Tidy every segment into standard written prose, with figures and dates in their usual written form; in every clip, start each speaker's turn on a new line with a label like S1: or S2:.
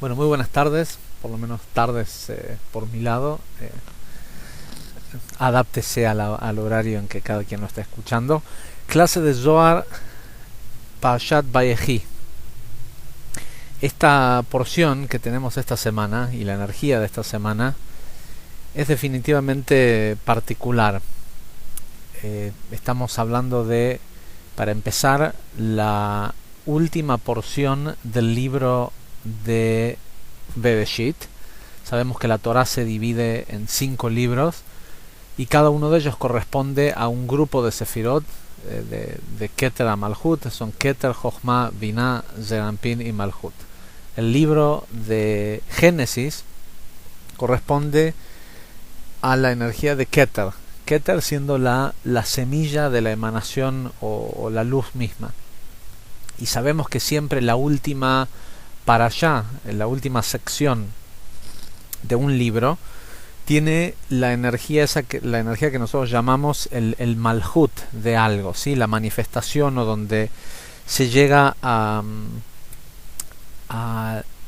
S1: Bueno, muy buenas tardes, por lo menos tardes por mi lado. Adáptese al horario en que cada quien lo está escuchando. Clase de Zohar Parashat Vayechi. Esta porción que tenemos esta semana y la energía de esta semana es definitivamente particular. Estamos hablando de, para empezar, la última porción del libro de Bereshit. Sabemos que la Torá se divide en 5 libros y cada uno de ellos corresponde a un grupo de sefirot de Keter a Malhut. Son Keter, Jochma, Binah, Zerampin y Malhut. El libro de Génesis corresponde a la energía de Keter, Keter siendo la semilla de la emanación o la luz misma. Y sabemos que siempre la última parashá, la última sección de un libro, tiene la energía que nosotros llamamos el malhut de algo, ¿sí? La manifestación, o donde se llega a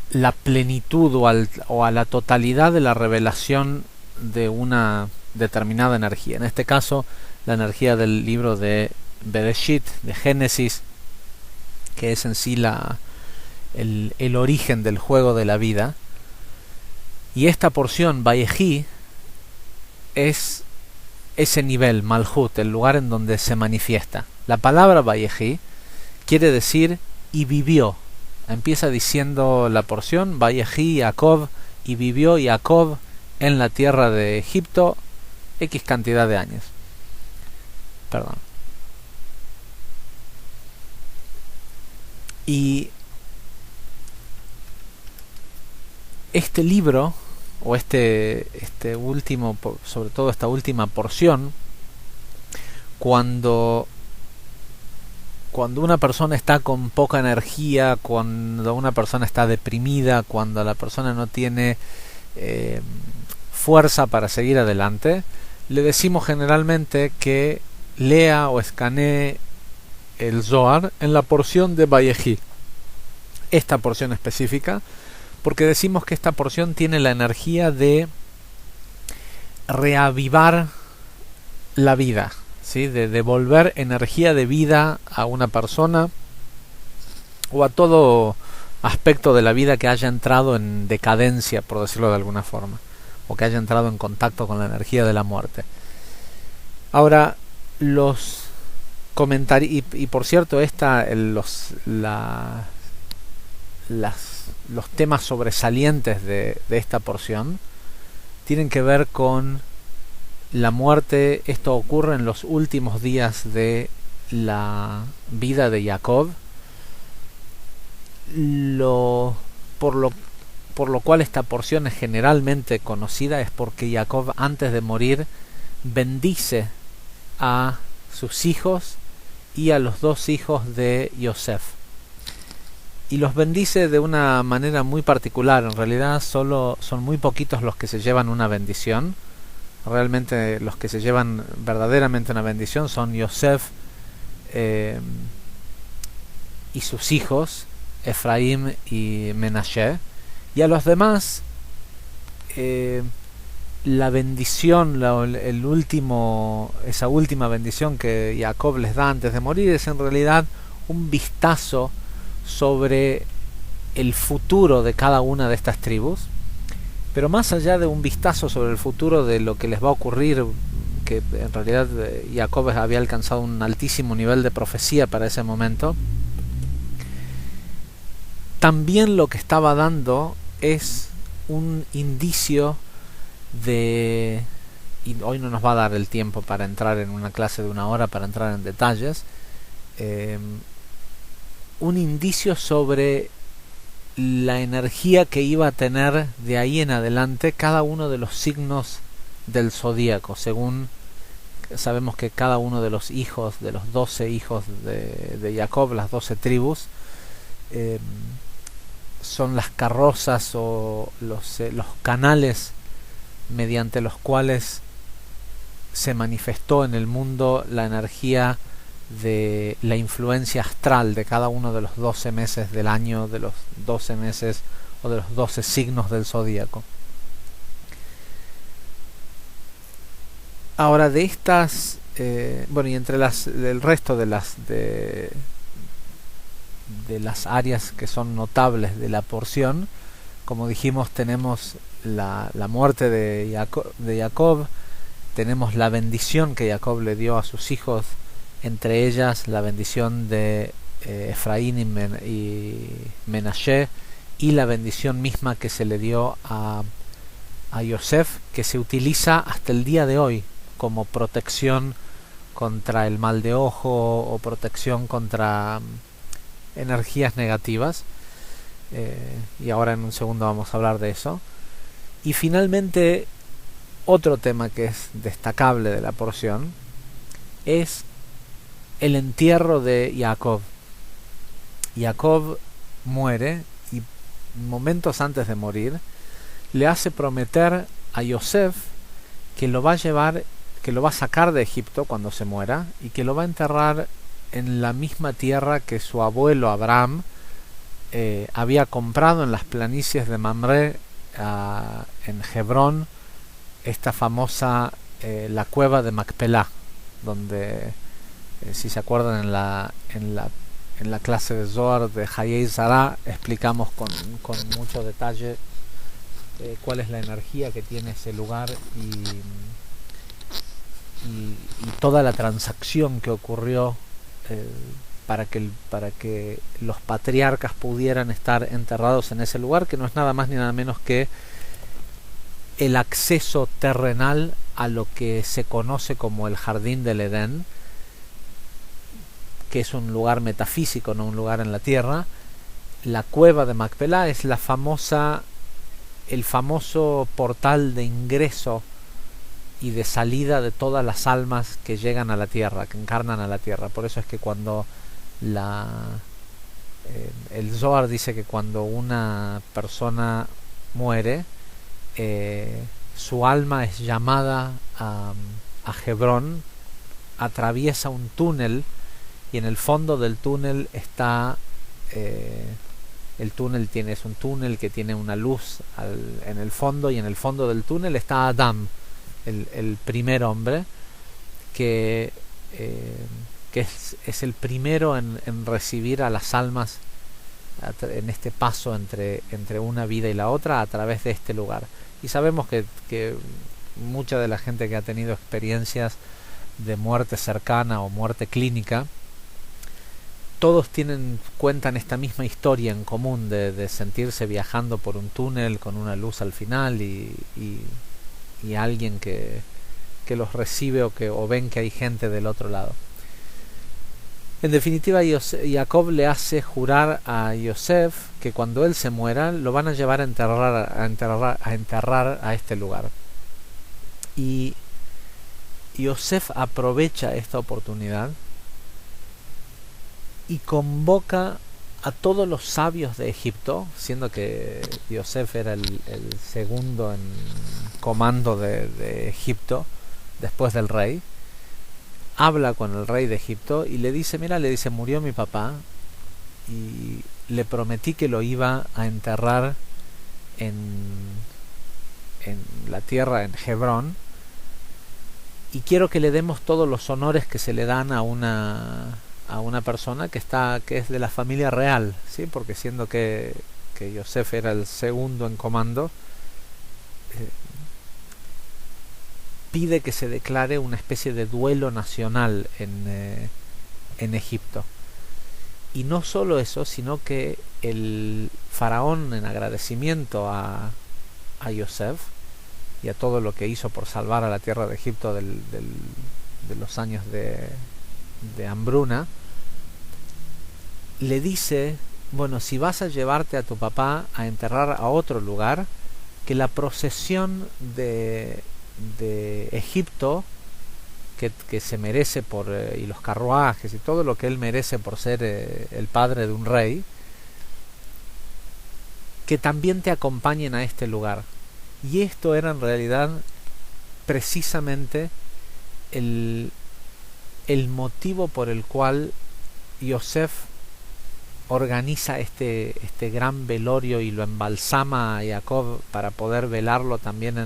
S1: la plenitud o a la totalidad de la revelación de una determinada energía. En este caso, la energía del libro de Bereshit, de Génesis, que es en sí el origen del juego de la vida. Y esta porción, Vayechi, es ese nivel, Malhut, el lugar en donde se manifiesta. La palabra Vayechi quiere decir y vivió. Empieza diciendo la porción, Vayechi Jacob, y vivió Jacob en la tierra de Egipto X cantidad de años. Perdón. Y este libro, o este último, sobre todo esta última porción, cuando una persona está con poca energía, cuando una persona está deprimida, cuando la persona no tiene fuerza para seguir adelante, le decimos generalmente que lea o escanee el Zohar en la porción de Vayechi, esta porción específica, porque decimos que esta porción tiene la energía de reavivar la vida, ¿sí? De devolver energía de vida a una persona o a todo aspecto de la vida que haya entrado en decadencia, por decirlo de alguna forma, o que haya entrado en contacto con la energía de la muerte. Ahora, los comentarios, y por cierto, los temas sobresalientes de esta porción tienen que ver con la muerte. Esto ocurre en los últimos días de la vida de Jacob, por lo cual esta porción es generalmente conocida, es porque Jacob, antes de morir, bendice a sus hijos y a los 2 hijos de Yosef, y los bendice de una manera muy particular. En realidad solo son muy poquitos los que se llevan una bendición. Realmente los que se llevan verdaderamente una bendición son Yosef y sus hijos Efraim y Menashe, y a los demás la bendición, esa última bendición que Jacob les da antes de morir, es en realidad un vistazo sobre el futuro de cada una de estas tribus. Pero más allá de un vistazo sobre el futuro de lo que les va a ocurrir, que en realidad Jacob había alcanzado un altísimo nivel de profecía para ese momento, también lo que estaba dando es un indicio de, y hoy no nos va a dar el tiempo para entrar en una clase de 1 hora para entrar en detalles, un indicio sobre la energía que iba a tener de ahí en adelante cada uno de los signos del zodíaco. Según sabemos que cada uno de los hijos, de los 12 hijos de Jacob, las 12 tribus, son las carrozas o los canales mediante los cuales se manifestó en el mundo la energía de la influencia astral de cada uno de los 12 meses del año, de los 12 meses o de los 12 signos del zodíaco. Ahora, de estas, bueno, y entre el resto de las áreas que son notables de la porción, como dijimos, tenemos la muerte de Jacob, tenemos la bendición que Jacob le dio a sus hijos, entre ellas la bendición de Efraín y Menashe, y la bendición misma que se le dio a Yosef, que se utiliza hasta el día de hoy como protección contra el mal de ojo o protección contra energías negativas, y ahora en un segundo vamos a hablar de eso. Y finalmente, otro tema que es destacable de la porción es el entierro de Jacob. Jacob muere y momentos antes de morir le hace prometer a Yosef que lo va a llevar, que lo va a sacar de Egipto cuando se muera y que lo va a enterrar en la misma tierra que su abuelo Abraham había comprado en las planicies de Mamre, en Hebrón, esta famosa la cueva de Macpelá, donde si se acuerdan en la clase de Zohar de Hayei Zara explicamos con mucho detalle cuál es la energía que tiene ese lugar y toda la transacción que ocurrió para que los patriarcas pudieran estar enterrados en ese lugar, que no es nada más ni nada menos que el acceso terrenal a lo que se conoce como el jardín del Edén, que es un lugar metafísico, no un lugar en la tierra. La cueva de Macpelá es el famoso portal de ingreso y de salida de todas las almas que llegan a la tierra, que encarnan a la tierra. Por eso es que cuando el Zohar dice que cuando una persona muere, su alma es llamada a Hebrón, atraviesa un túnel y en el fondo del túnel está el túnel es un túnel que tiene una luz en el fondo, y en el fondo del túnel está Adán, el primer hombre, que es el primero en recibir a las almas en este paso entre una vida y la otra a través de este lugar. Y sabemos que mucha de la gente que ha tenido experiencias de muerte cercana o muerte clínica, todos cuentan esta misma historia en común de sentirse viajando por un túnel con una luz al final y alguien que los recibe o ven que hay gente del otro lado. En definitiva, Jacob le hace jurar a Yosef que cuando él se muera lo van a llevar a enterrar a este lugar. Y Yosef aprovecha esta oportunidad y convoca a todos los sabios de Egipto, siendo que Yosef era el segundo en comando de Egipto después del rey. Habla con el rey de Egipto y le dice, murió mi papá y le prometí que lo iba a enterrar en la tierra, en Hebrón, y quiero que le demos todos los honores que se le dan a una persona que es de la familia real, ¿sí? Porque siendo que Yosef era el segundo en comando, pide que se declare una especie de duelo nacional en Egipto. Y no solo eso, sino que el faraón, en agradecimiento a Yosef y a todo lo que hizo por salvar a la tierra de Egipto de los años de hambruna, le dice, bueno, si vas a llevarte a tu papá a enterrar a otro lugar, que la procesión de Egipto que se merece y los carruajes y todo lo que él merece por ser el padre de un rey, que también te acompañen a este lugar. Y esto era en realidad precisamente el motivo por el cual Yosef organiza este gran velorio y lo embalsama a Jacob para poder velarlo también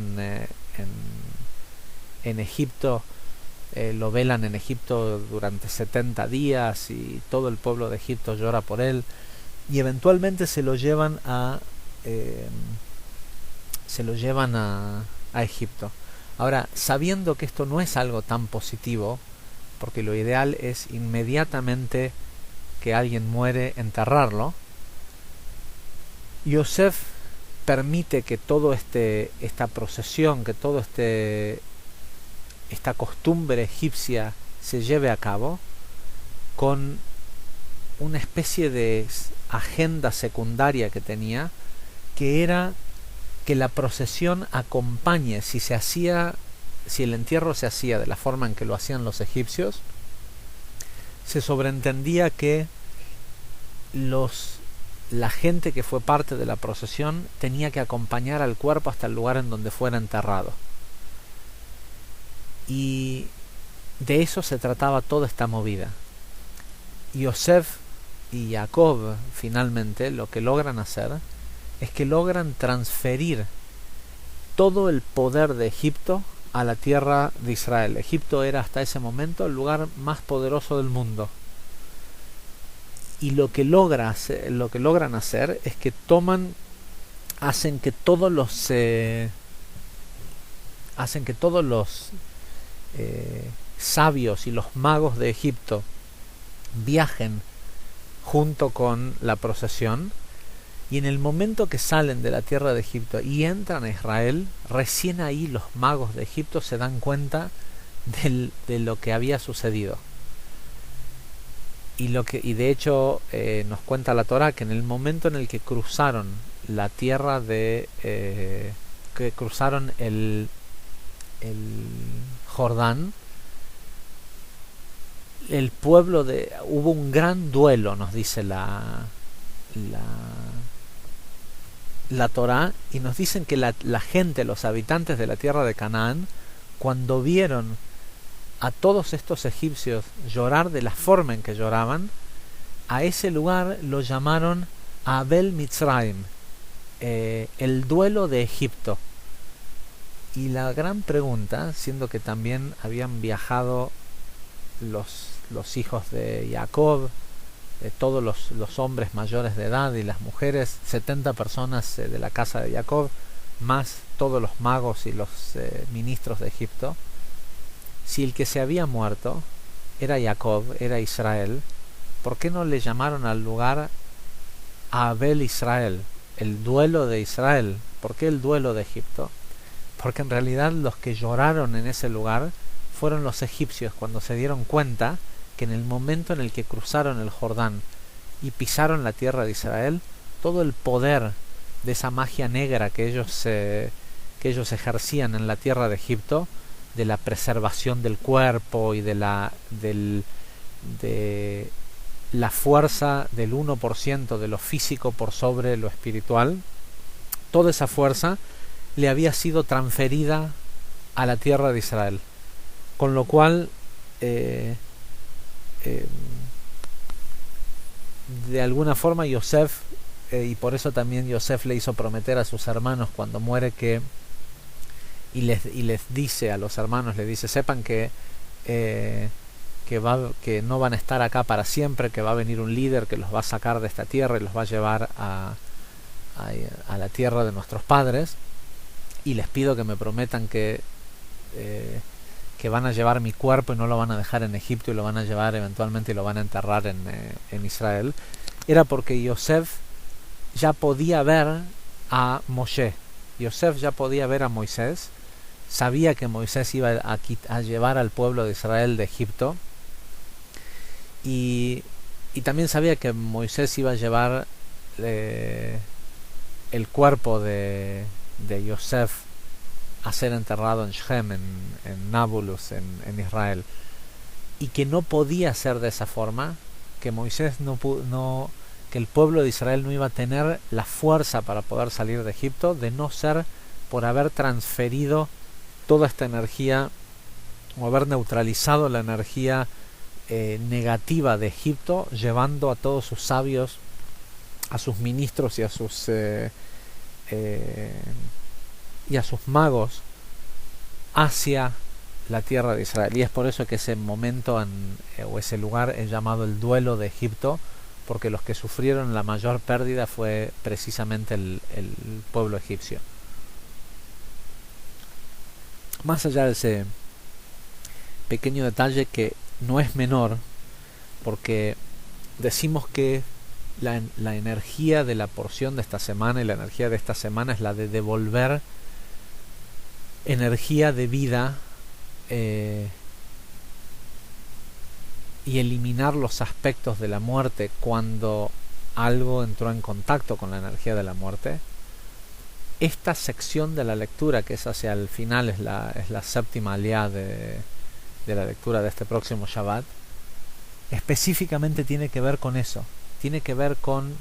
S1: en Egipto. Lo velan en Egipto durante 70 días y todo el pueblo de Egipto llora por él, y eventualmente se lo llevan a Egipto. Ahora, sabiendo que esto no es algo tan positivo, porque lo ideal es inmediatamente que alguien muere enterrarlo, Yosef permite que todo esta procesión, que todo esta costumbre egipcia se lleve a cabo con una especie de agenda secundaria que tenía, que era que la procesión acompañe, si el entierro se hacía de la forma en que lo hacían los egipcios, se sobreentendía que la gente que fue parte de la procesión tenía que acompañar al cuerpo hasta el lugar en donde fuera enterrado. Y de eso se trataba toda esta movida. Yosef y Jacob finalmente lo que logran hacer es que logran transferir todo el poder de Egipto a la tierra de Israel. Egipto era hasta ese momento el lugar más poderoso del mundo. Y lo que logran hacer es que hacen que todos los sabios y los magos de Egipto viajen junto con la procesión, y en el momento que salen de la tierra de Egipto y entran a Israel, recién ahí los magos de Egipto se dan cuenta de lo que había sucedido. Y de hecho nos cuenta la Torá que en el momento en el que cruzaron la tierra que cruzaron el Jordán, el pueblo hubo un gran duelo, nos dice la Torá, y nos dicen que la gente, los habitantes de la tierra de Canaán, cuando vieron a todos estos egipcios llorar de la forma en que lloraban, a ese lugar lo llamaron Abel Mitzrayim, el duelo de Egipto. Y la gran pregunta, siendo que también habían viajado los hijos de Jacob, todos los hombres mayores de edad y las mujeres, 70 personas de la casa de Jacob, más todos los magos y los ministros de Egipto, si el que se había muerto era Jacob, era Israel, ¿por qué no le llamaron al lugar Abel Israel, el duelo de Israel? ¿Por qué el duelo de Egipto? Porque en realidad los que lloraron en ese lugar fueron los egipcios, cuando se dieron cuenta que en el momento en el que cruzaron el Jordán y pisaron la tierra de Israel, todo el poder de esa magia negra que ellos ejercían en la tierra de Egipto, de la preservación del cuerpo y de la fuerza del 1% de lo físico por sobre lo espiritual, toda esa fuerza le había sido transferida a la tierra de Israel, con lo cual de alguna forma Yosef, y por eso también Yosef le hizo prometer a sus hermanos cuando muere y les dice a los hermanos, le dice, sepan que no van a estar acá para siempre, que va a venir un líder que los va a sacar de esta tierra y los va a llevar a la tierra de nuestros padres, y les pido que me prometan que van a llevar mi cuerpo y no lo van a dejar en Egipto y lo van a llevar eventualmente y lo van a enterrar en Israel. Era porque Yosef ya podía ver a Moshe, Yosef ya podía ver a Moisés, sabía que Moisés iba a llevar al pueblo de Israel de Egipto, y también sabía que Moisés iba a llevar el cuerpo de Yosef a ser enterrado en Shem, en Nablus, en Israel, y que no podía ser de esa forma, que Moisés que el pueblo de Israel no iba a tener la fuerza para poder salir de Egipto, de no ser por haber transferido toda esta energía o haber neutralizado la energía negativa de Egipto, llevando a todos sus sabios a sus ministros y a sus magos hacia la tierra de Israel. Y es por eso que ese momento o ese lugar es llamado el duelo de Egipto, porque los que sufrieron la mayor pérdida fue precisamente el pueblo egipcio. Más allá de ese pequeño detalle que no es menor, porque decimos que la energía de la porción de esta semana y la energía de esta semana es la de devolver energía de vida y eliminar los aspectos de la muerte cuando algo entró en contacto con la energía de la muerte. Esta sección de la lectura, que es hacia el final, es la séptima aliyá de la lectura de este próximo Shabbat, específicamente tiene que ver con eso. Tiene que ver con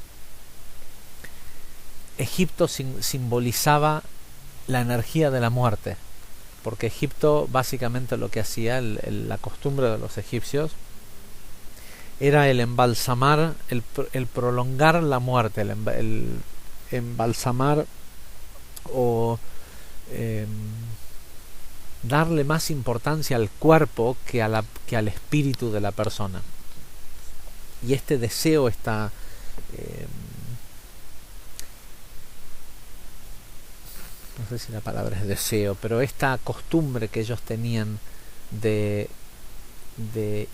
S1: Egipto simbolizaba la energía de la muerte, porque Egipto básicamente lo que hacía, la costumbre de los egipcios, era el embalsamar, el prolongar la muerte, el embalsamar o darle más importancia al cuerpo que al espíritu de la persona. Y este deseo, no sé si la palabra es deseo, pero esta costumbre que ellos tenían de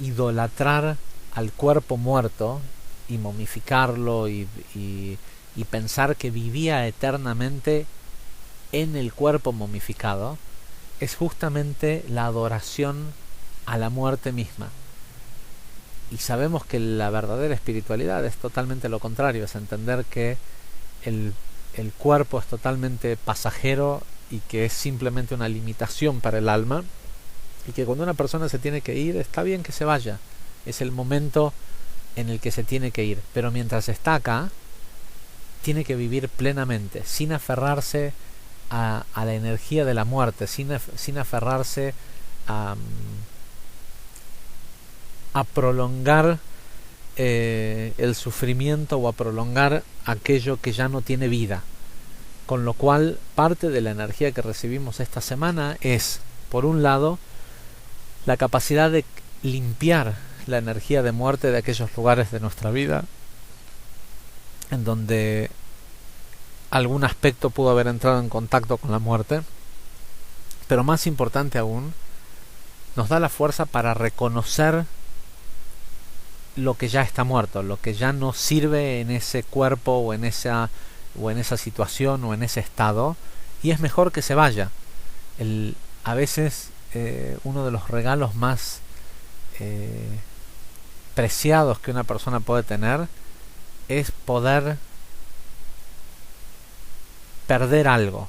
S1: idolatrar al cuerpo muerto y momificarlo y pensar que vivía eternamente en el cuerpo momificado, es justamente la adoración a la muerte misma. Y sabemos que la verdadera espiritualidad es totalmente lo contrario, es entender que el cuerpo es totalmente pasajero y que es simplemente una limitación para el alma, y que cuando una persona se tiene que ir, está bien que se vaya, es el momento en el que se tiene que ir, pero mientras está acá tiene que vivir plenamente, sin aferrarse a la energía de la muerte, sin aferrarse a prolongar el sufrimiento o a prolongar aquello que ya no tiene vida. Con lo cual, parte de la energía que recibimos esta semana es, por un lado, la capacidad de limpiar la energía de muerte de aquellos lugares de nuestra vida en donde algún aspecto pudo haber entrado en contacto con la muerte, pero más importante aún, nos da la fuerza para reconocer lo que ya está muerto, lo que ya no sirve en ese cuerpo o en esa situación o en ese estado, y es mejor que se vaya. A veces uno de los regalos más preciados que una persona puede tener es poder perder algo,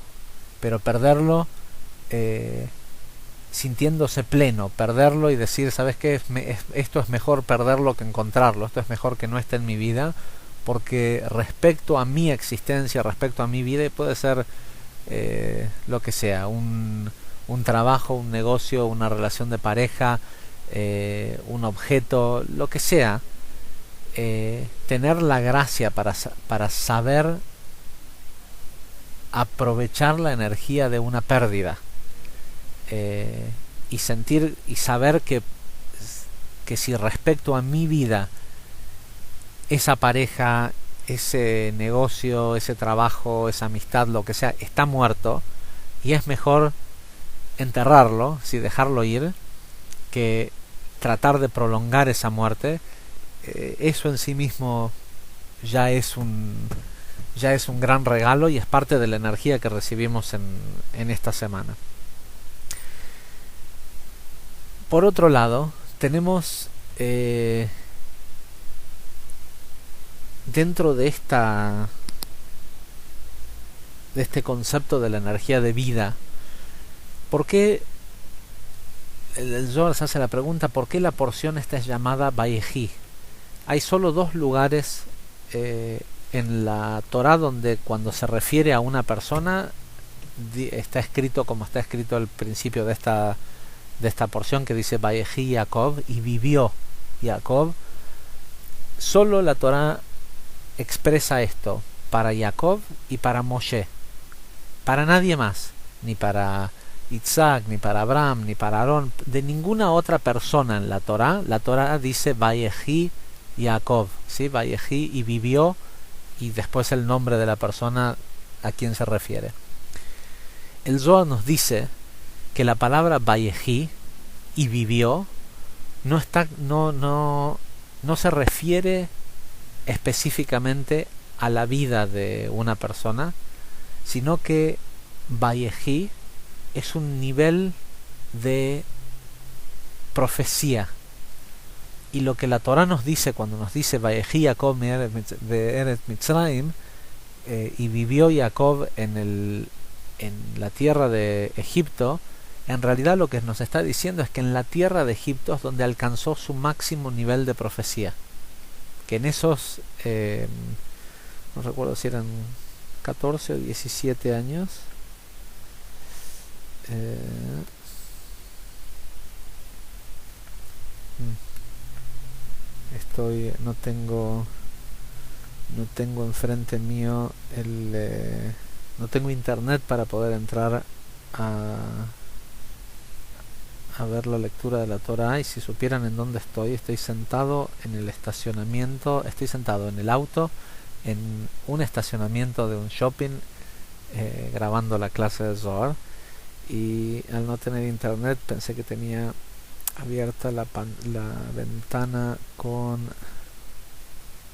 S1: pero perderlo sintiéndose pleno, perderlo y decir, ¿sabes qué? Esto es mejor perderlo que encontrarlo, esto es mejor que no esté en mi vida, porque respecto a mi existencia, respecto a mi vida, puede ser lo que sea, un trabajo, un negocio, una relación de pareja, un objeto, lo que sea, tener la gracia para saber aprovechar la energía de una pérdida, y sentir y saber que si respecto a mi vida esa pareja, ese negocio, ese trabajo, esa amistad, lo que sea, está muerto, y es mejor enterrarlo, dejarlo ir, que tratar de prolongar esa muerte. Eso en sí mismo ya es un gran regalo y es parte de la energía que recibimos en esta semana. Por otro lado, tenemos dentro de este concepto de la energía de vida, ¿por qué el Zohar se hace la pregunta, ¿por qué la porción esta es llamada Vayehi? Hay solo dos lugares en la Torá donde cuando se refiere a una persona está escrito como está escrito al principio de esta porción, que dice Vayehi Jacob, y vivió Jacob. Solo la Torá expresa esto para Jacob y para Moshe, para nadie más, ni para Isaac, ni para Abraham, ni para Aarón, de ninguna otra persona en la Torá. La Torá dice Vayehi Jacob, ¿sí? Vayehi, y vivió, y después el nombre de la persona a quien se refiere. El Zohar nos dice que la palabra Vayehi, y vivió, no se refiere específicamente a la vida de una persona, sino que Vayehi es un nivel de profecía. Y lo que la Torá nos dice cuando nos dice Vayehi Jacob be'eretz Mitzrayim, y vivió Jacob en la tierra de Egipto, en realidad lo que nos está diciendo es que en la tierra de Egipto es donde alcanzó su máximo nivel de profecía. Que en esos, no recuerdo si eran 14 o 17 años, no tengo enfrente mío no tengo internet para poder entrar a ver la lectura de la Torá, y si supieran en dónde estoy sentado en el estacionamiento, estoy sentado en el auto en un estacionamiento de un shopping, grabando la clase de Zohar, y al no tener internet pensé que tenía abierta la ventana con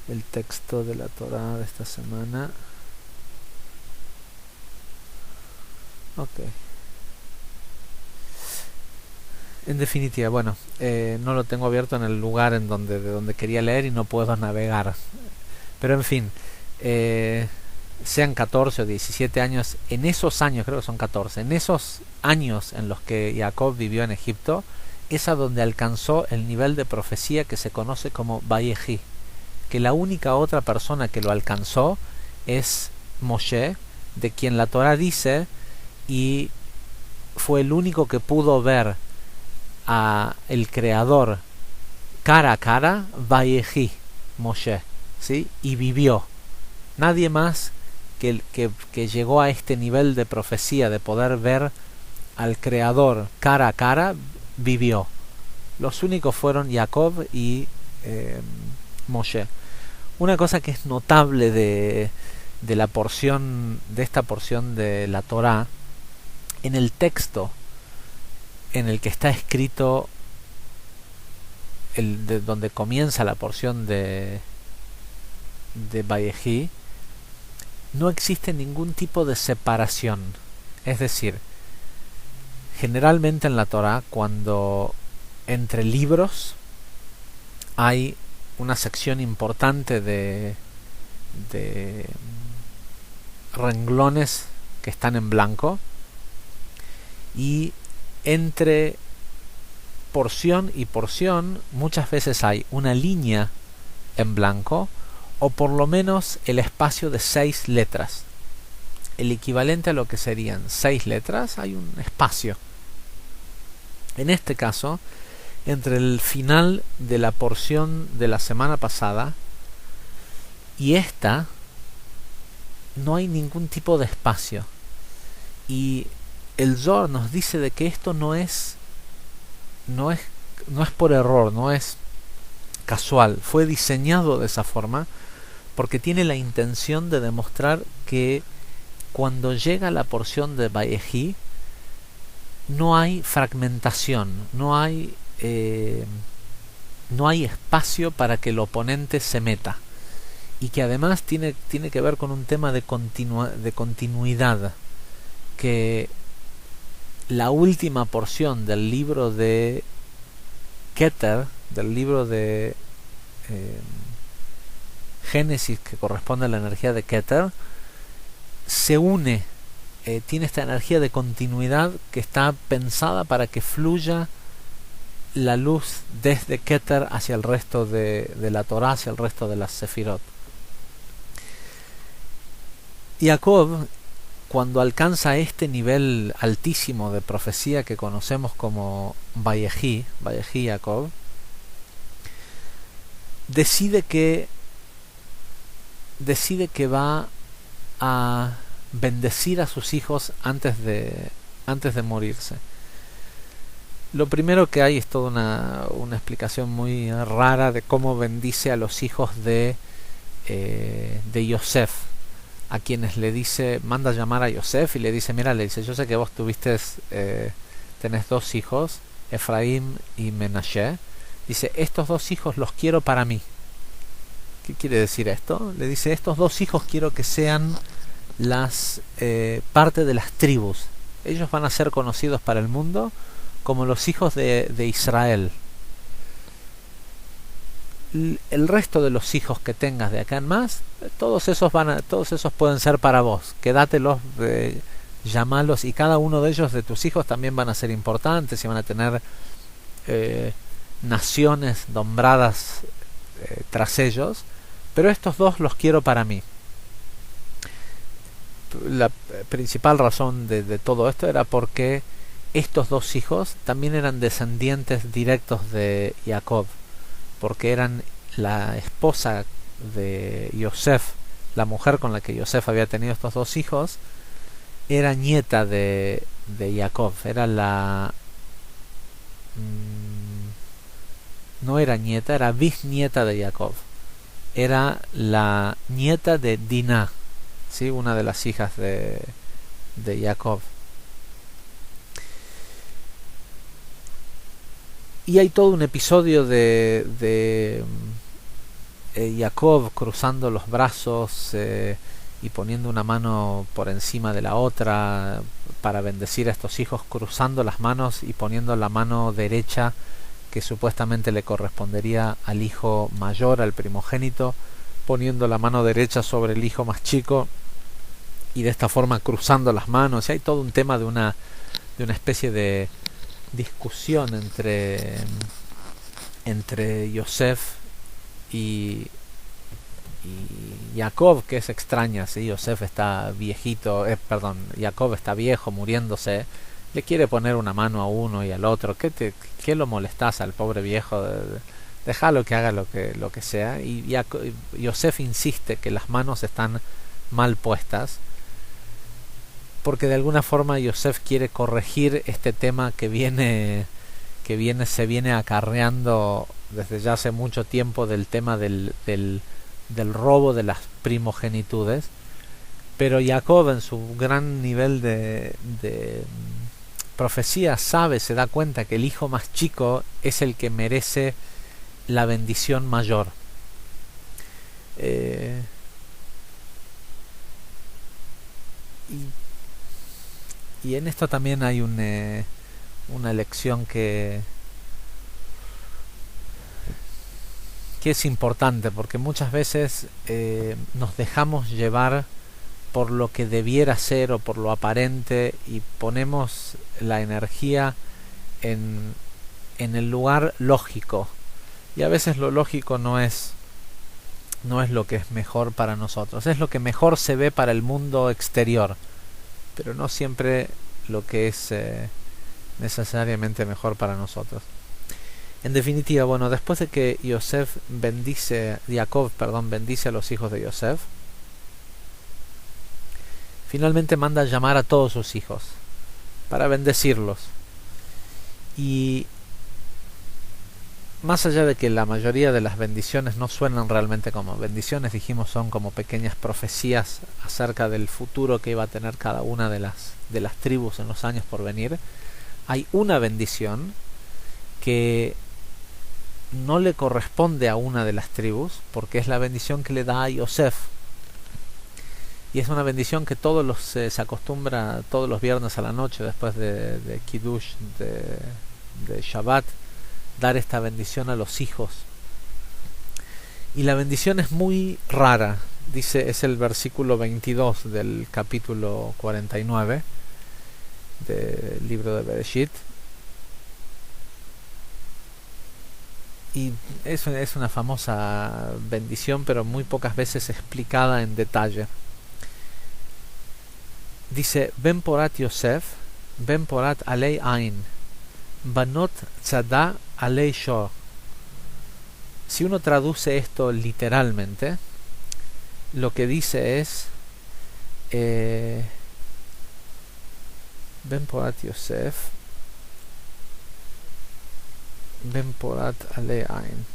S1: el texto de la Torá de esta semana. Ok. En definitiva, bueno, no lo tengo abierto en el lugar de donde quería leer y no puedo navegar. Pero en fin, sean 14 o 17 años, en esos años, creo que son 14, en esos años en los que Jacob vivió en Egipto, es a donde alcanzó el nivel de profecía que se conoce como Vayehi, que la única otra persona que lo alcanzó es Moshe, de quien la Torá dice, y fue el único que pudo ver a el Creador cara a cara, Vayehi, Moshe, ¿sí? Y vivió. Nadie más que llegó a este nivel de profecía, de poder ver al Creador cara a cara, vivió. Los únicos fueron Jacob y Moshe. Una cosa que es notable de esta porción de la Torá, en el texto en el que está escrito de donde comienza la porción de Vayehi, no existe ningún tipo de separación. Es decir, generalmente en la Torá, cuando entre libros hay una sección importante de renglones que están en blanco, y entre porción y porción muchas veces hay una línea en blanco, o por lo menos el espacio de 6 letras. El equivalente a lo que serían 6 letras, hay un espacio. En este caso, entre el final de la porción de la semana pasada y esta, no hay ningún tipo de espacio. Y el Zohar nos dice de que esto no es por error, no es casual. Fue diseñado de esa forma porque tiene la intención de demostrar que cuando llega la porción de Vayehi no hay fragmentación, no hay espacio para que el oponente se meta, y que además tiene que ver con un tema de continuidad, que la última porción del libro de Keter, del libro de Génesis, que corresponde a la energía de Keter, se une, tiene esta energía de continuidad que está pensada para que fluya la luz desde Keter hacia el resto de la Torá, hacia el resto de las Sefirot. Jacob, cuando alcanza este nivel altísimo de profecía que conocemos como Vayehi Jacob, decide que decide que va a bendecir a sus hijos antes de morirse. Lo primero que hay es toda una explicación muy rara de cómo bendice a los hijos de Yosef, a quienes le dice, manda a llamar a Yosef y le dice, mira, le dice, yo sé que vos tenés dos hijos, Efraín y Menashe. Dice, estos dos hijos los quiero para mí. ¿Qué quiere decir esto? Le dice, estos dos hijos quiero que sean parte de las tribus. Ellos van a ser conocidos para el mundo como los hijos de Israel. El resto de los hijos que tengas de acá en más, todos esos pueden ser para vos. Quédatelos, llamalos, y cada uno de ellos, de tus hijos, también van a ser importantes y van a tener naciones nombradas tras ellos, pero estos dos los quiero para mí. La principal razón de todo esto era porque estos dos hijos también eran descendientes directos de Jacob, porque eran la esposa de Yosef, la mujer con la que Yosef había tenido estos dos hijos, era nieta de Jacob, era no era nieta, era bisnieta de Jacob, era la nieta de Dinah, ¿sí? Una de las hijas de Jacob. Y hay todo un episodio de Jacob cruzando los brazos y poniendo una mano por encima de la otra para bendecir a estos hijos, cruzando las manos y poniendo la mano derecha, que supuestamente le correspondería al hijo mayor, al primogénito, poniendo la mano derecha sobre el hijo más chico, y de esta forma cruzando las manos. Y hay todo un tema de una especie de discusión entre Yosef y Jacob, que es extraña, ¿sí? Yosef está viejito, Jacob está viejo, muriéndose, le quiere poner una mano a uno y al otro. ¿Qué lo molestás al pobre viejo? Déjalo que haga lo que sea. Y Yosef insiste que las manos están mal puestas, porque de alguna forma Yosef quiere corregir este tema que se viene acarreando desde ya hace mucho tiempo, del tema del robo de las primogenitudes. Pero Jacob, en su gran nivel de profecía, se da cuenta que el hijo más chico es el que merece la bendición mayor. Y en esto también hay una lección que es importante, porque muchas veces nos dejamos llevar por lo que debiera ser o por lo aparente, y ponemos la energía en el lugar lógico, y a veces lo lógico no es lo que es mejor para nosotros, es lo que mejor se ve para el mundo exterior, pero no siempre lo que es necesariamente mejor para nosotros. En definitiva, bueno, después de que Jacob bendice a los hijos de Yosef, finalmente manda a llamar a todos sus hijos para bendecirlos. Y más allá de que la mayoría de las bendiciones no suenan realmente como bendiciones, dijimos, son como pequeñas profecías acerca del futuro que iba a tener cada una de las tribus en los años por venir, hay una bendición que no le corresponde a una de las tribus, porque es la bendición que le da a Yosef. Y es una bendición que se acostumbra todos los viernes a la noche, después de Kiddush, de Shabbat, dar esta bendición a los hijos. Y la bendición es muy rara. Dice, es el versículo 22 del capítulo 49 del libro de Bereshit. Y es una famosa bendición, pero muy pocas veces explicada en detalle. Dice, Ben porat Yosef, Ben porat alei ain, Banot tzada alei shor. Si uno traduce esto literalmente, lo que dice es Ben Porat Yosef Ben Porat Ale Ain.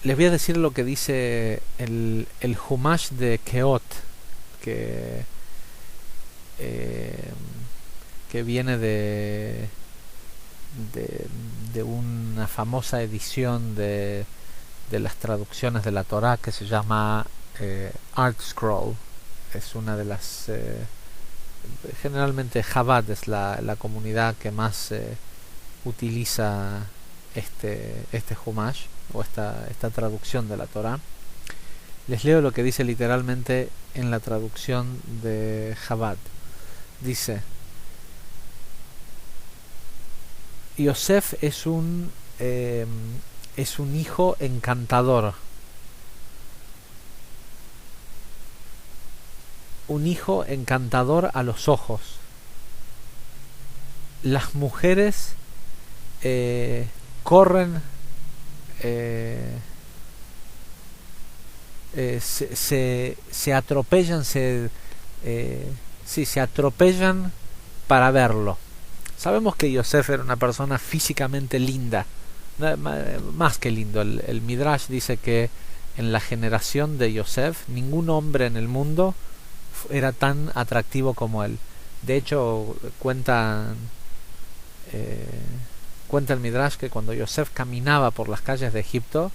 S1: Les voy a decir lo que dice el Humash de Keot, que viene de una famosa edición de las traducciones de la Torá, que se llama Art Scroll. Es una de las generalmente Chabad es la comunidad que más utiliza este Humash o esta traducción de la Torá. Les leo lo que dice literalmente en la traducción de Chabad. Dice: Yosef es un hijo encantador, un hijo encantador a los ojos. Las mujeres corren, se atropellan, se atropellan para verlo. Sabemos que Yosef era una persona físicamente linda, más que lindo. El Midrash dice que en la generación de Yosef ningún hombre en el mundo era tan atractivo como él. De hecho, cuenta el Midrash que cuando Yosef caminaba por las calles de Egipto,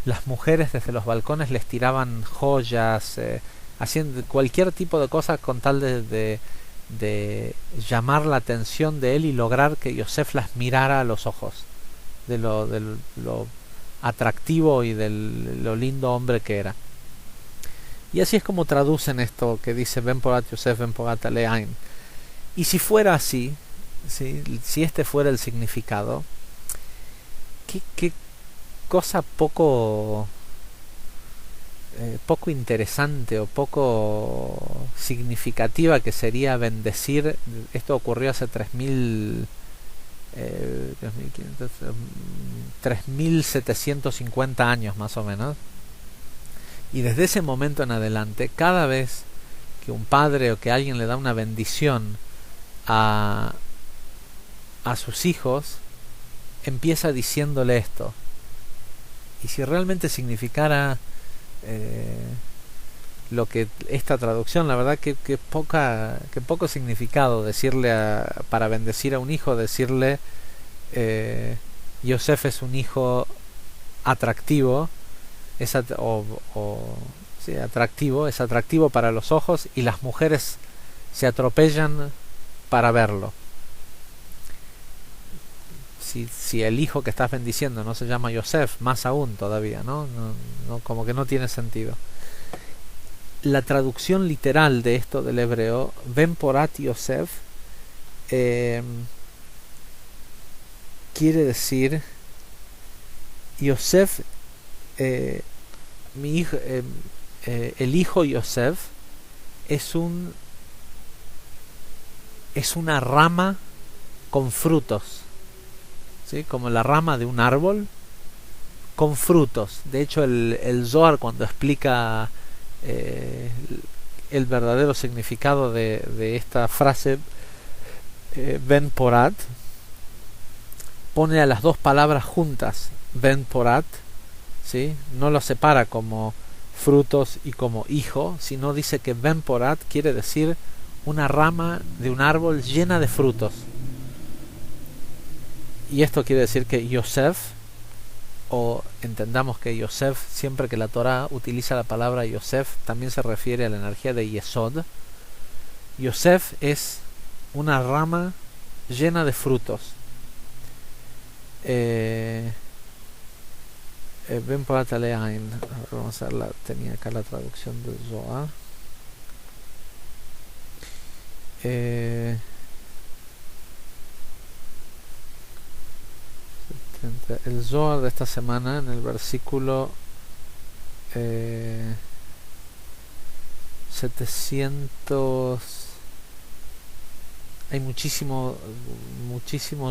S1: las mujeres desde los balcones les tiraban joyas, haciendo cualquier tipo de cosas con tal de llamar la atención de él y lograr que Yosef las mirara a los ojos, de lo atractivo y de lo lindo hombre que era. Y así es como traducen esto que dice Ben Porat Yosef Ben Porat Ale Ain. Y si fuera así, si este fuera el significado, qué cosa poco interesante o poco significativa que sería bendecir. Esto ocurrió hace 3750 años más o menos, y desde ese momento en adelante, cada vez que un padre o que alguien le da una bendición a sus hijos, empieza diciéndole esto. Y si realmente significara lo que esta traducción, la verdad que poco significado decirle para bendecir a un hijo, decirle Yosef es un hijo atractivo, atractivo, es atractivo para los ojos, y las mujeres se atropellan para verlo. Si el hijo que estás bendiciendo no se llama Yosef, más aún todavía, ¿no? Como que no tiene sentido. La traducción literal de esto del hebreo, Ben Porat Yosef, quiere decir Yosef, mi hijo, el hijo Yosef es una rama con frutos, ¿sí? Como la rama de un árbol con frutos. De hecho, el Zohar, cuando explica el verdadero significado de esta frase Ben Porat, pone a las dos palabras juntas, Ben Porat, ¿sí? No lo separa como frutos y como hijo, sino dice que Ben Porat quiere decir una rama de un árbol llena de frutos. Y esto quiere decir que Yosef, o entendamos que Yosef, siempre que la Torá utiliza la palabra Yosef, también se refiere a la energía de Yesod. Yosef es una rama llena de frutos. Ben Porat Ale Ain. Vamos a ver, tenía acá la traducción del Zohar. El Zohar de esta semana, en el versículo 700, hay muchísimo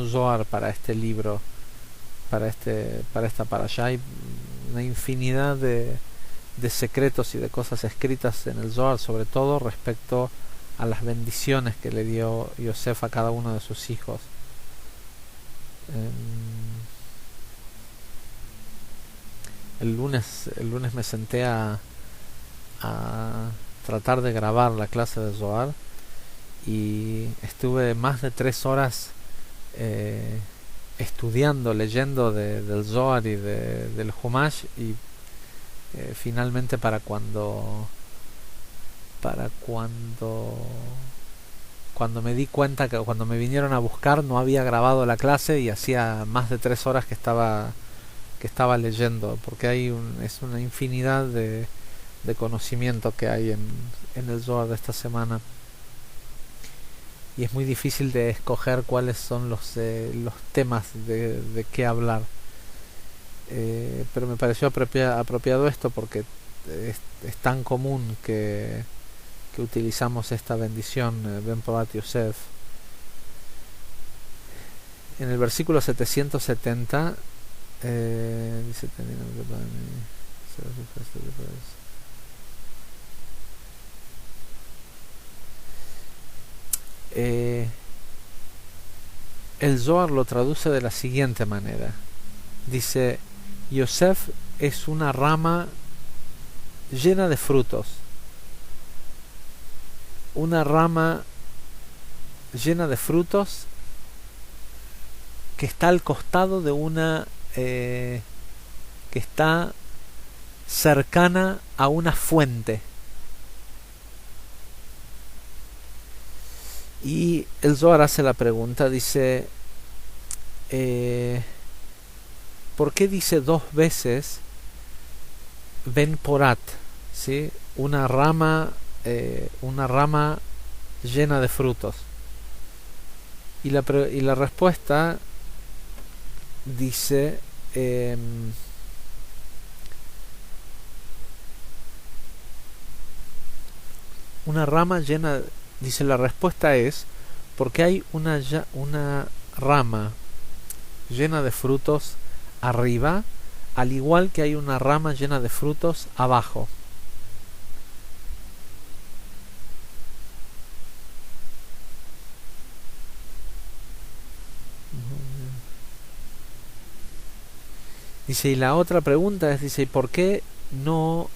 S1: Zohar para este libro. para esta parashá. Hay una infinidad de secretos y de cosas escritas en el Zohar, sobre todo respecto a las bendiciones que le dio Yosef a cada uno de sus hijos. El lunes me senté a tratar de grabar la clase de Zohar y estuve más de 3 horas estudiando, leyendo del Zohar y del Humash, y finalmente cuando me di cuenta que cuando me vinieron a buscar no había grabado la clase, y hacía más de 3 horas que estaba leyendo, porque es una infinidad de conocimiento que hay en el Zohar de esta semana, y es muy difícil de escoger cuáles son los temas de qué hablar. Pero me pareció apropiado esto porque es tan común que utilizamos esta bendición, Ben Porat Yosef. En el versículo 770 dice: el Zohar lo traduce de la siguiente manera. Dice: Yosef es una rama llena de frutos. Una rama llena de frutos que está al costado de una que está cercana a una fuente. Y el Zohar hace la pregunta, dice: ¿por qué dice 2 veces Ben Porat? ¿Sí? Una rama llena de frutos. Y la respuesta dice: una rama llena. Dice, la respuesta es porque hay una rama llena de frutos arriba, al igual que hay una rama llena de frutos abajo. Dice, y la otra pregunta es, dice, ¿por qué no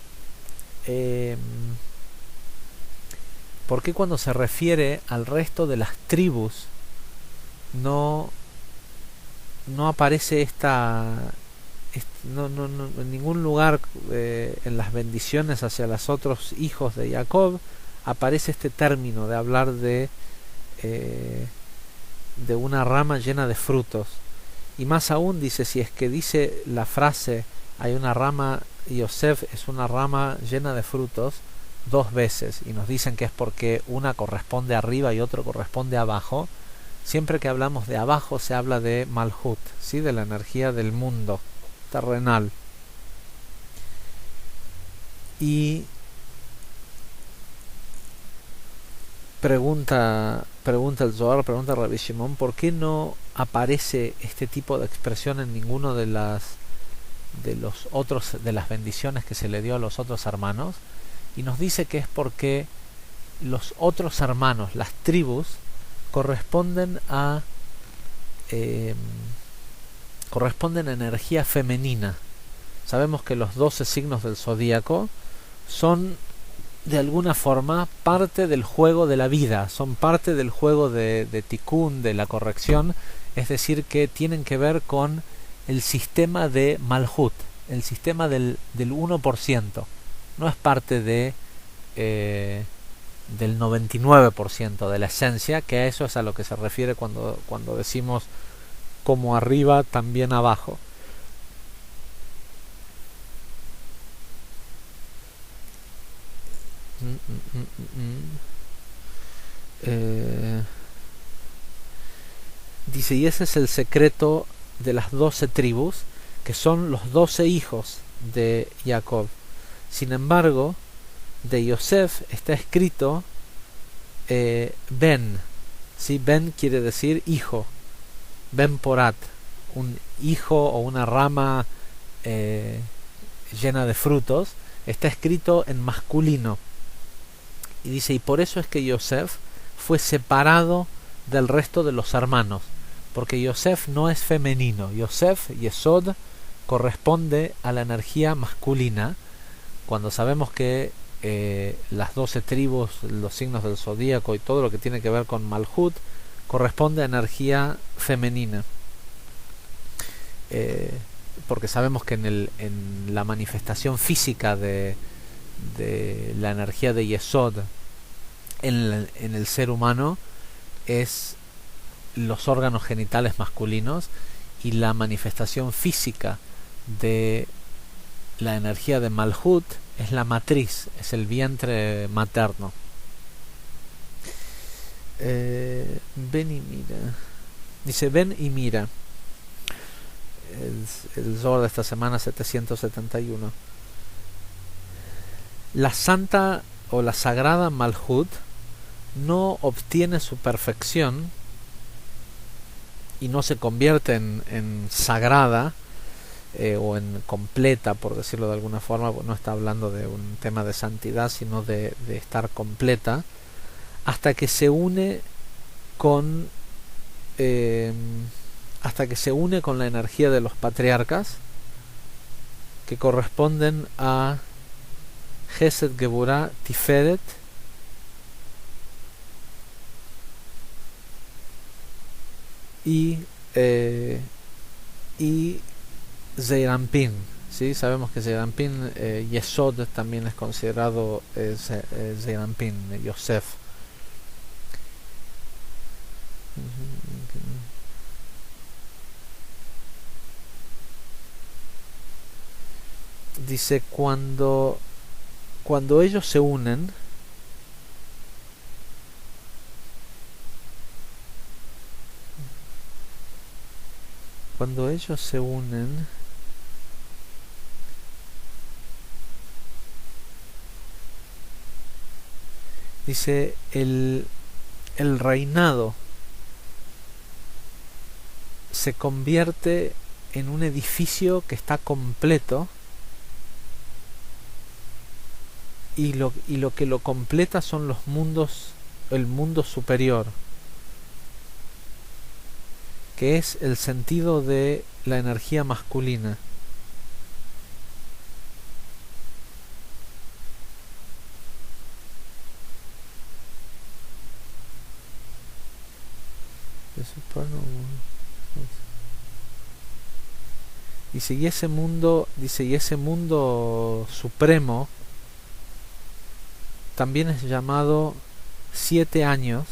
S1: ¿por qué cuando se refiere al resto de las tribus no aparece en ningún lugar en las bendiciones hacia los otros hijos de Jacob aparece este término de hablar de una rama llena de frutos? Y más aún dice, si es que dice la frase hay una rama, Yosef es una rama llena de frutos 2 veces, y nos dicen que es porque una corresponde arriba y otro corresponde abajo. Siempre que hablamos de abajo se habla de Malhut, ¿sí? De la energía del mundo terrenal. Y pregunta el Zohar, pregunta Rabbi Shimon, ¿por qué no aparece este tipo de expresión en ninguno de las bendiciones que se le dio a los otros hermanos? Y nos dice que es porque los otros hermanos, las tribus, corresponden a energía femenina. Sabemos que los 12 signos del zodíaco son de alguna forma parte del juego de la vida, son parte del juego de Tikkun, de la corrección, es decir, que tienen que ver con el sistema de Malhut, el sistema del 1%. No es parte del 99% de la esencia, que a eso es a lo que se refiere cuando decimos como arriba, también abajo. Dice, y ese es el secreto de las 12 tribus, que son los 12 hijos de Jacob. Sin embargo, de Yosef está escrito Ben. ¿Sí? Ben quiere decir hijo. Ben Porat. un hijo o una rama llena de frutos, está escrito en masculino. Y dice, y por eso es que Yosef fue separado del resto de los hermanos, porque Yosef no es femenino. Yosef, Yesod, corresponde a la energía masculina, cuando sabemos que las 12 tribus, los signos del zodíaco y todo lo que tiene que ver con Malhut corresponde a energía femenina. Porque sabemos que en la manifestación física de la energía de Yesod en el ser humano es los órganos genitales masculinos, y la manifestación física de la energía de Malhut es la matriz, es el vientre materno. Ven y mira. Dice, ven y mira. El Zohar de esta semana 771. La santa o la sagrada Malhut no obtiene su perfección y no se convierte en sagrada o en completa, por decirlo de alguna forma. No está hablando de un tema de santidad, sino de estar completa, hasta que se une con la energía de los patriarcas, que corresponden a Gesed, Geburah, Tiferet y Zeir Anpin. ¿Sí? Sabemos que Zeir Anpin, Yesod también es considerado Zeir Anpin, Yosef. Dice, cuando ellos se unen, dice, el reinado se convierte en un edificio que está completo, y lo que lo completa son los mundos, el mundo superior, que es el sentido de la energía masculina. Dice, y ese mundo supremo también es llamado 7 años,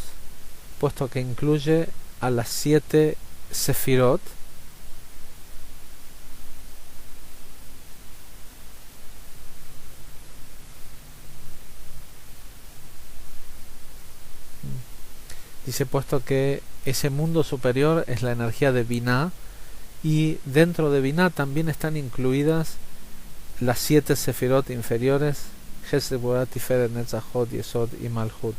S1: puesto que incluye a las 7 Sefirot, dice, puesto que ese mundo superior es la energía de Binah, y dentro de Binah también están incluidas las 7 Sefirot inferiores, Gesed, Geburah, Tiferet, Netzachot, Yesod y Malhut,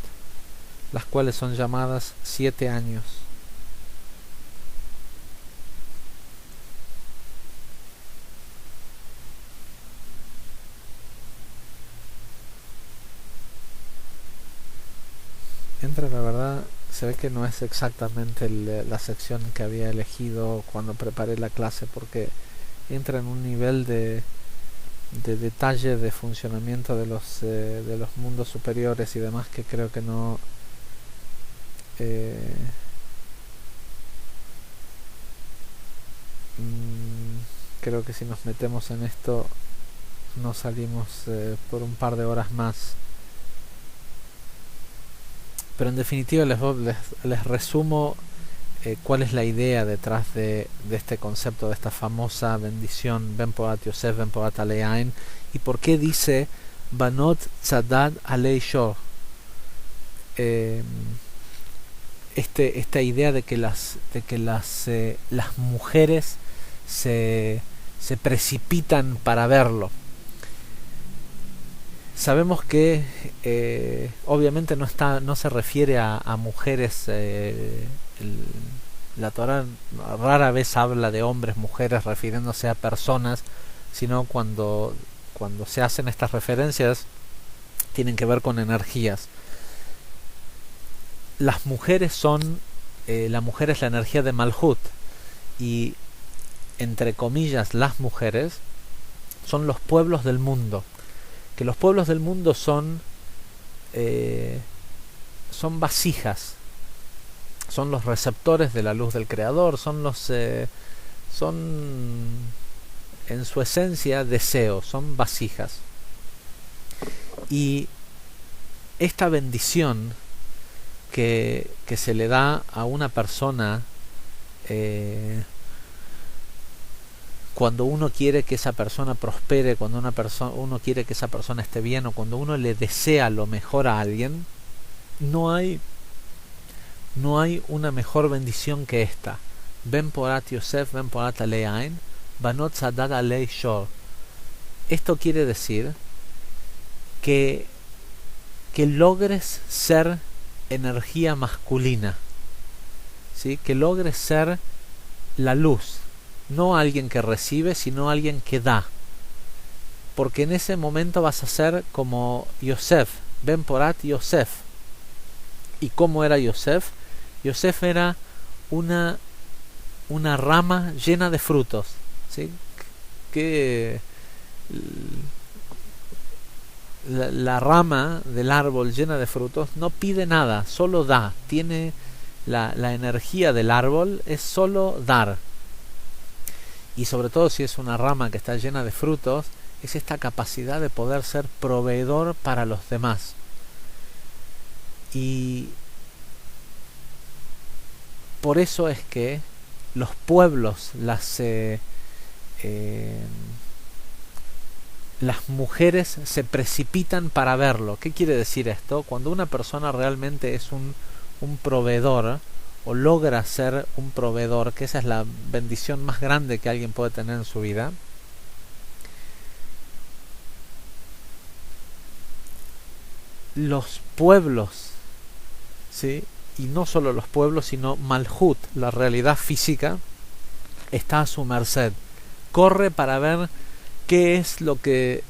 S1: las cuales son llamadas 7 años. La verdad, se ve que no es exactamente la sección que había elegido cuando preparé la clase, porque entra en un nivel de detalle de funcionamiento de los mundos superiores y demás, que creo que no creo que si nos metemos en esto no salimos por un par de horas más. Pero en definitiva les resumo cuál es la idea detrás de este concepto, de esta famosa bendición Ben Porat Yosef, Ben Porat Alei Ain, y por qué dice Banot Tzadad Alei Shor. Esta idea de que las mujeres se precipitan para verlo. Sabemos que obviamente no se refiere a mujeres La Torá rara vez habla de hombres, mujeres, refiriéndose a personas, sino cuando se hacen estas referencias tienen que ver con energías. Las mujeres son, la mujer es la energía de Malhut, y entre comillas las mujeres son los pueblos del mundo, que los pueblos del mundo son vasijas, son los receptores de la luz del Creador, son en su esencia deseos, son vasijas. Y esta bendición que se le da a una persona cuando uno quiere que esa persona prospere, cuando uno quiere que esa persona esté bien, o cuando uno le desea lo mejor a alguien, no hay una mejor bendición que esta. Ben porat Yosef, ben porat alein, banot sadad alei shor. Esto quiere decir que logres ser energía masculina, ¿sí? Que logres ser la luz, no alguien que recibe, sino alguien que da, porque en ese momento vas a ser como Yosef, Ben Porat Yosef. ¿Y cómo era Yosef? Yosef era una rama llena de frutos, ¿sí? Que la rama del árbol llena de frutos no pide nada, solo da. Tiene la energía del árbol, es solo dar. Y sobre todo si es una rama que está llena de frutos, es esta capacidad de poder ser proveedor para los demás. Y por eso es que los pueblos, las mujeres se precipitan para verlo. ¿Qué quiere decir esto? Cuando una persona realmente es un proveedor, o logra ser un proveedor, que esa es la bendición más grande que alguien puede tener en su vida, los pueblos, ¿sí? Y no solo los pueblos, sino Malhut, la realidad física, está a su merced. Corre para ver qué es lo que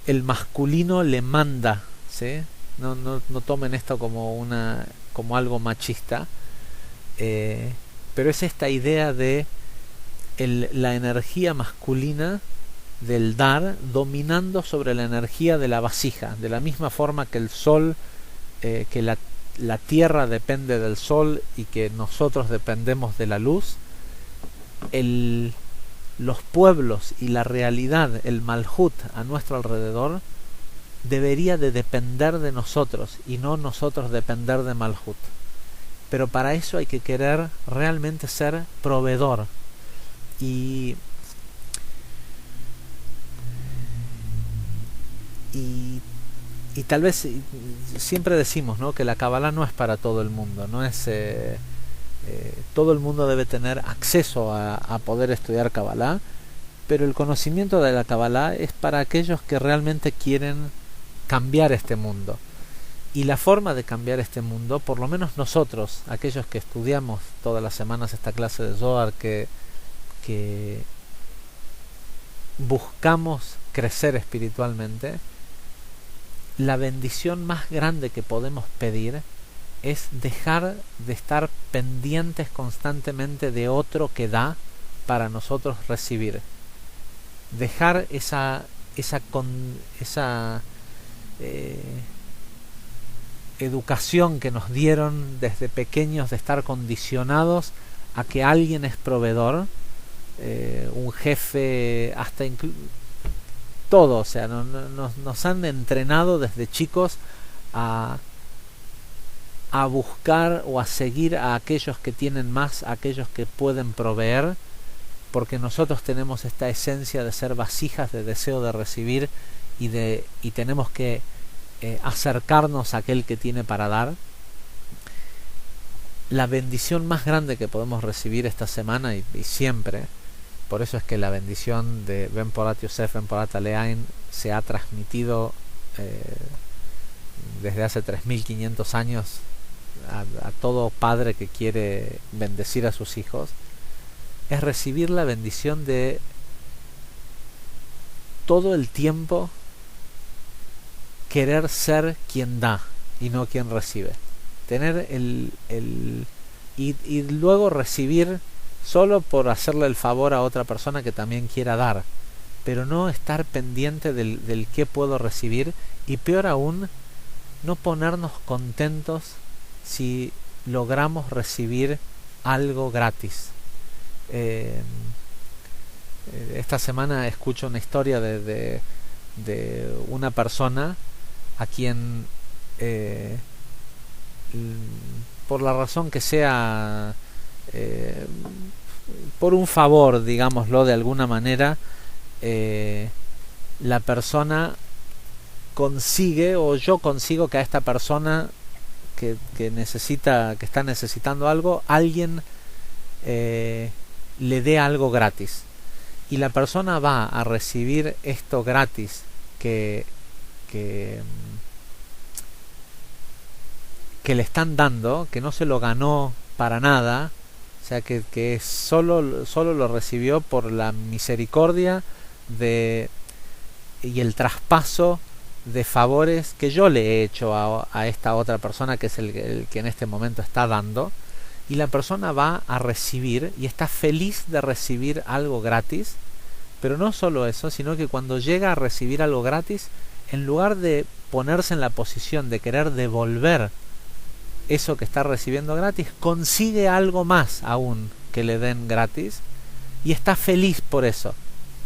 S1: el masculino le manda, ¿sí? No tomen esto como algo machista, pero es esta idea de la energía masculina del dar dominando sobre la energía de la vasija, de la misma forma que el sol, que la tierra depende del sol y que nosotros dependemos de la luz. Los pueblos y la realidad, el Malhut a nuestro alrededor, debería de depender de nosotros y no nosotros depender de Malhut. Pero para eso hay que querer realmente ser proveedor. Y tal vez siempre decimos, ¿no?, que la Kabbalah no es para todo el mundo, no es todo el mundo debe tener acceso a poder estudiar Kabbalah, pero el conocimiento de la Kabbalah es para aquellos que realmente quieren cambiar este mundo. Y la forma de cambiar este mundo, por lo menos nosotros, aquellos que estudiamos todas las semanas esta clase de Zohar, que buscamos crecer espiritualmente, la bendición más grande que podemos pedir es dejar de estar pendientes constantemente de otro que da para nosotros recibir. Dejar esa educación que nos dieron desde pequeños de estar condicionados a que alguien es proveedor, un jefe, hasta todo, o sea, nos han entrenado desde chicos a buscar o a seguir a aquellos que tienen más, a aquellos que pueden proveer, porque nosotros tenemos esta esencia de ser vasijas de deseo de recibir y tenemos que acercarnos a aquel que tiene para dar. La bendición más grande que podemos recibir esta semana y siempre, por eso es que la bendición de Ben Porat Yosef, Ben Porat Alein se ha transmitido desde hace 3500 años a todo padre que quiere bendecir a sus hijos, es recibir la bendición de todo el tiempo querer ser quien da y no quien recibe. Tener y luego recibir solo por hacerle el favor a otra persona que también quiera dar, pero no estar pendiente del qué puedo recibir, y peor aún, no ponernos contentos si logramos recibir algo gratis. Esta semana escucho una historia de una persona a quien por la razón que sea, por un favor, digámoslo de alguna manera, la persona consigue, o yo consigo que a esta persona que está necesitando algo, alguien le dé algo gratis, y la persona va a recibir esto gratis que le están dando, que no se lo ganó para nada, o sea que solo lo recibió por la misericordia y el traspaso de favores que yo le he hecho a esta otra persona, que es el que en este momento está dando. Y la persona va a recibir y está feliz de recibir algo gratis, pero no solo eso, sino que cuando llega a recibir algo gratis, en lugar de ponerse en la posición de querer devolver eso que está recibiendo gratis, consigue algo más aún que le den gratis, y está feliz por eso,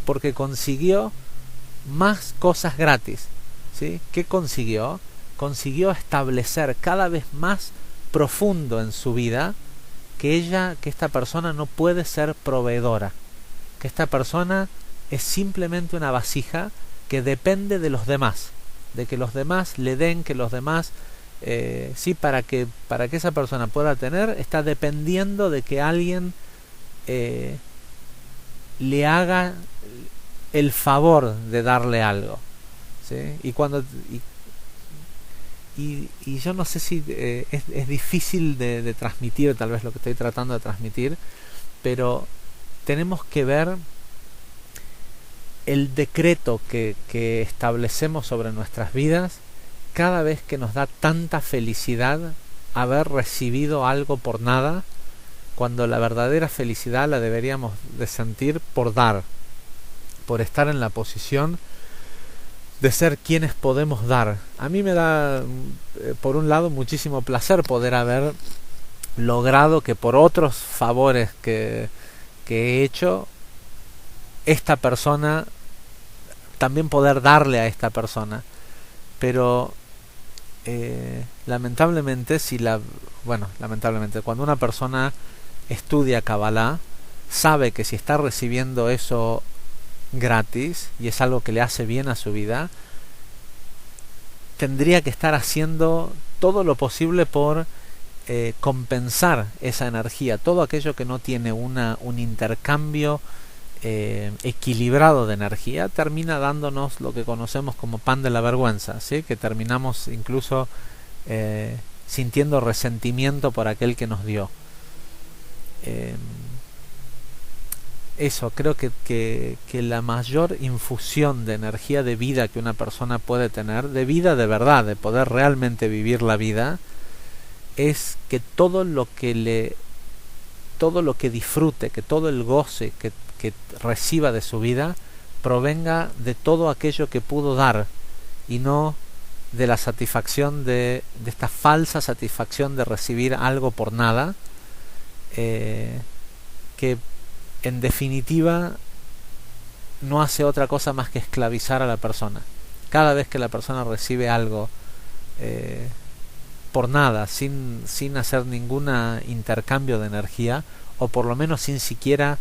S1: porque consiguió más cosas gratis, ¿sí? ¿Qué consiguió? Consiguió establecer cada vez más profundo en su vida que esta persona no puede ser proveedora, que esta persona es simplemente una vasija que depende de los demás, de que los demás le den, que los demás sí, para que esa persona pueda tener, está dependiendo de que alguien le haga el favor de darle algo, ¿sí? Y yo no sé si es difícil de transmitir tal vez lo que estoy tratando de transmitir, pero tenemos que ver el decreto que establecemos sobre nuestras vidas cada vez que nos da tanta felicidad haber recibido algo por nada, cuando la verdadera felicidad la deberíamos de sentir por dar, por estar en la posición de ser quienes podemos dar. A mí me da, por un lado, muchísimo placer poder haber logrado que por otros favores que he hecho, esta persona, también poder darle a esta persona. Pero lamentablemente, cuando una persona estudia Kabbalah, sabe que si está recibiendo eso gratis y es algo que le hace bien a su vida, tendría que estar haciendo todo lo posible por compensar esa energía, todo aquello que no tiene un intercambio equilibrado de energía, termina dándonos lo que conocemos como pan de la vergüenza, ¿sí? Que terminamos incluso sintiendo resentimiento por aquel que nos dio. Eso, creo que la mayor infusión de energía de vida que una persona puede tener, de vida de verdad, de poder realmente vivir la vida, es que todo lo que disfrute, que todo el goce que reciba de su vida provenga de todo aquello que pudo dar, y no de la satisfacción de esta falsa satisfacción de recibir algo por nada, que en definitiva no hace otra cosa más que esclavizar a la persona. Cada vez que la persona recibe algo por nada, sin hacer ningún intercambio de energía, o por lo menos sin siquiera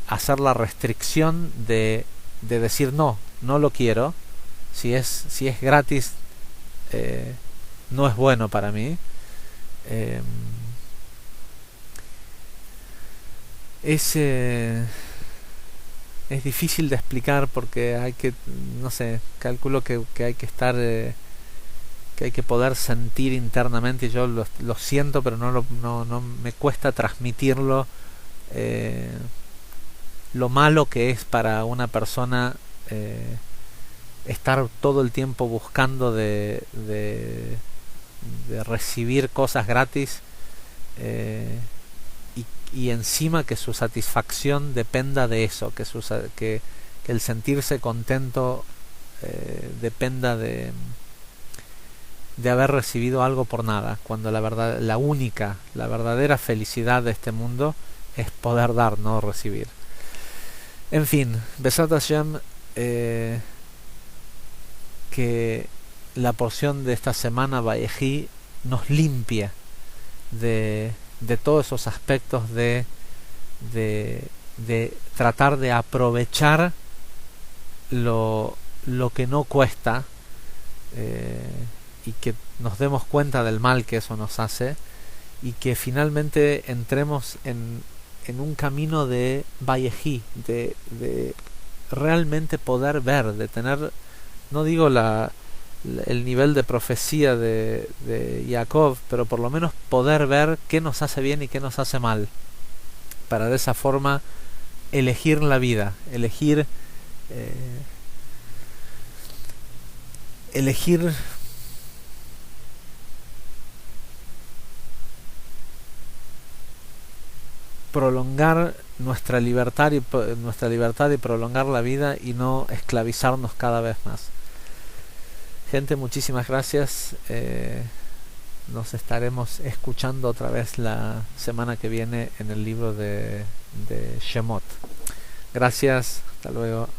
S1: hacer la restricción de decir no lo quiero, si es gratis, no es bueno para mí. Es difícil de explicar, porque hay que, no sé, calculo que hay que estar que hay que poder sentir internamente, y yo lo siento, pero no me cuesta transmitirlo, lo malo que es para una persona estar todo el tiempo buscando de recibir cosas gratis, y encima que su satisfacción dependa de eso, que el sentirse contento dependa de haber recibido algo por nada, cuando la verdadera felicidad de este mundo es poder dar, no recibir. En fin, Besat Hashem, que la porción de esta semana Vayehi nos limpie de todos esos aspectos de tratar de aprovechar lo que no cuesta, y que nos demos cuenta del mal que eso nos hace, y que finalmente entremos en un camino de Vayehi, de realmente poder ver, de tener, no digo el nivel de profecía de Jacob, pero por lo menos poder ver qué nos hace bien y qué nos hace mal, para de esa forma elegir la vida, elegir prolongar nuestra libertad y prolongar la vida, y no esclavizarnos cada vez más. Gente, muchísimas gracias. Nos estaremos escuchando otra vez la semana que viene en el libro de Shemot. Gracias, hasta luego.